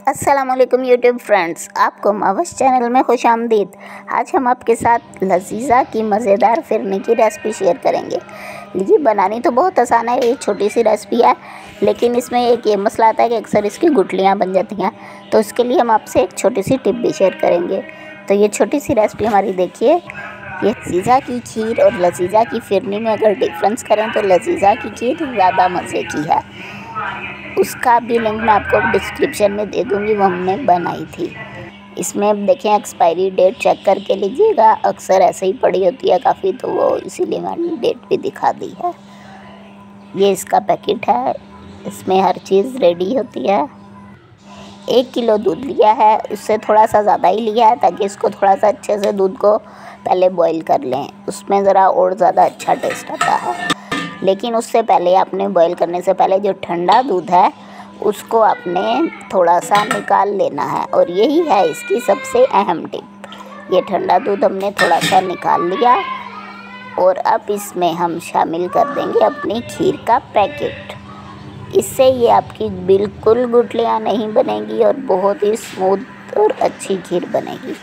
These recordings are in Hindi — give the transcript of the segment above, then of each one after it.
अस्सलामुअलैकुम यूट्यूब फ्रेंड्स, आपको मावस चैनल में खुश आमदीद। आज हम आपके साथ लजीज़ा की मज़ेदार फिरनी की रेसिपी शेयर करेंगे। ये बनानी तो बहुत आसान है, एक छोटी सी रेसिपी है, लेकिन इसमें एक ये मसला आता है कि अक्सर इसकी गुठलियाँ बन जाती हैं। तो उसके लिए हम आपसे एक छोटी सी टिप भी शेयर करेंगे। तो ये छोटी सी रेसिपी हमारी देखिए। ये लजीज़ा की खीर और लजीज़ा की फिरनी में अगर डिफरेंस करें तो लजीज़ा की खीर ज़्यादा मज़े की है। उसका भी लिंक मैं आपको डिस्क्रिप्शन में दे दूँगी, वो हमने बनाई थी। इसमें देखें एक्सपायरी डेट चेक करके लीजिएगा, अक्सर ऐसे ही पड़ी होती है काफ़ी, तो वो इसीलिए मैंने डेट भी दिखा दी है। ये इसका पैकेट है, इसमें हर चीज़ रेडी होती है। 1 किलो दूध लिया है, उससे थोड़ा सा ज़्यादा ही लिया है ताकि इसको थोड़ा सा अच्छे से दूध को पहले बॉईल कर लें, उसमें ज़रा और ज़्यादा अच्छा टेस्ट आता है। लेकिन उससे पहले आपने बॉईल करने से पहले जो ठंडा दूध है उसको आपने थोड़ा सा निकाल लेना है, और यही है इसकी सबसे अहम टिप। ये ठंडा दूध हमने थोड़ा सा निकाल लिया और अब इसमें हम शामिल कर देंगे अपनी खीर का पैकेट। इससे ये आपकी बिल्कुल गुठलियाँ नहीं बनेगी और बहुत ही स्मूथ और अच्छी खीर बनेगी।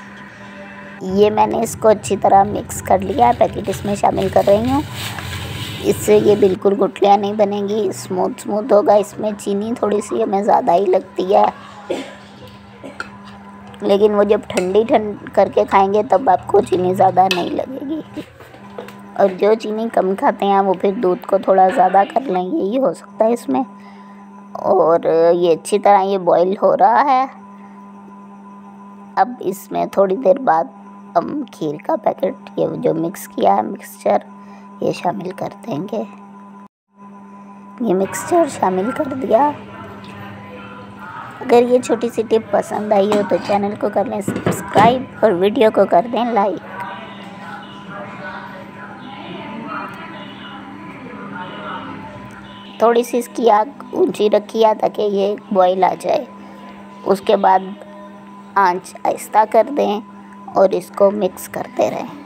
ये मैंने इसको अच्छी तरह मिक्स कर लिया है, पैकेट इसमें शामिल कर रही हूँ। इससे ये बिल्कुल गुठलियाँ नहीं बनेगी, स्मूथ होगा। इसमें चीनी थोड़ी सी हमें ज़्यादा ही लगती है, लेकिन वो जब ठंडी करके खाएंगे तब आपको चीनी ज़्यादा नहीं लगेगी। और जो चीनी कम खाते हैं वो फिर दूध को थोड़ा ज़्यादा कर लेंगे, यही हो सकता है इसमें। और ये अच्छी तरह ये बॉईल हो रहा है। अब इसमें थोड़ी देर बाद हम खीर का पैकेट, ये जो मिक्स किया है मिक्सचर, ये शामिल कर देंगे। ये मिक्सचर शामिल कर दिया। अगर ये छोटी सी टिप पसंद आई हो तो चैनल को कर लें सब्सक्राइब और वीडियो को कर दें लाइक। थोड़ी सी इसकी आग ऊंची रखी है ताकि ये बॉईल आ जाए। उसके बाद आंच आहिस्ता कर दें और इसको मिक्स करते रहें।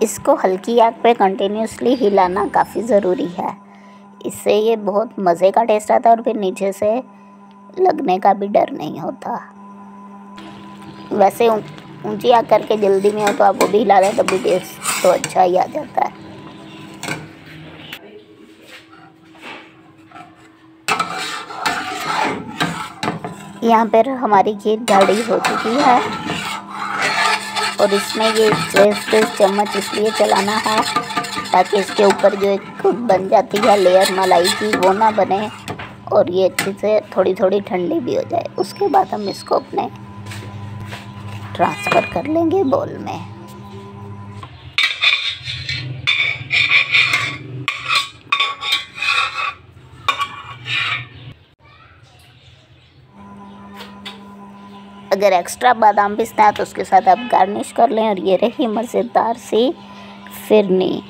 इसको हल्की आग पे कंटिन्यूसली हिलाना काफ़ी ज़रूरी है, इससे ये बहुत मज़े का टेस्ट आता है और फिर नीचे से लगने का भी डर नहीं होता। वैसे ऊंची आग करके जल्दी में हो तो आप वो भी हिला दें, तब भी टेस्ट तो अच्छा ही आ जाता है। यहाँ पर हमारी खीर गाढ़ी हो चुकी है और इसमें ये तेज चम्मच इसलिए चलाना है ताकि इसके ऊपर जो एक बन जाती है लेयर मलाई की, वो ना बने और ये अच्छे से थोड़ी थोड़ी ठंडी भी हो जाए। उसके बाद हम इसको अपने ट्रांसफ़र कर लेंगे बोल में। अगर एक्स्ट्रा बादाम पिस्ता है तो उसके साथ आप गार्निश कर लें। और ये रही मज़ेदार सी फिरनी।